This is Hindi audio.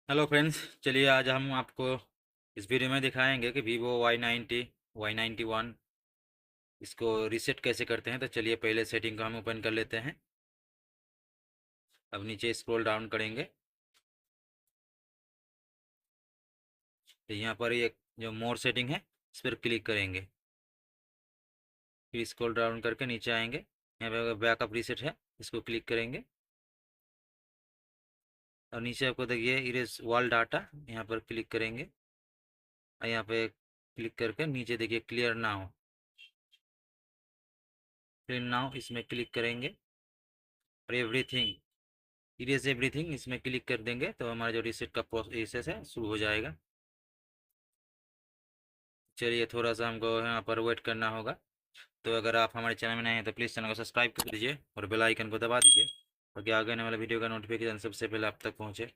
हेलो फ्रेंड्स, चलिए आज हम आपको इस वीडियो में दिखाएंगे कि वीवो Y90 Y91 इसको रीसेट कैसे करते हैं। तो चलिए पहले सेटिंग को हम ओपन कर लेते हैं। अब नीचे स्क्रॉल डाउन करेंगे तो यहाँ पर ये जो मोर सेटिंग है इस पर क्लिक करेंगे। फिर स्क्रॉल डाउन करके नीचे आएंगे, यहाँ पे बैकअप रीसेट है, इसको क्लिक करेंगे। और नीचे आपको देखिए इरेज वॉल डाटा, यहाँ पर क्लिक करेंगे। और यहाँ पे क्लिक करके नीचे देखिए क्लियर नाउ, इसमें क्लिक करेंगे। और एवरीथिंग, इरेज एवरीथिंग, इसमें क्लिक कर देंगे तो हमारा जो रीसेट का प्रोसेस है शुरू हो जाएगा। चलिए थोड़ा सा हमको यहाँ पर वेट करना होगा। तो अगर आप हमारे चैनल में नए हैं तो प्लीज़ चैनल को सब्सक्राइब कर दीजिए और बेल आइकन को दबा दीजिए ताकि आगे आने वाले वीडियो का नोटिफिकेशन सबसे पहले आप तक पहुँचे।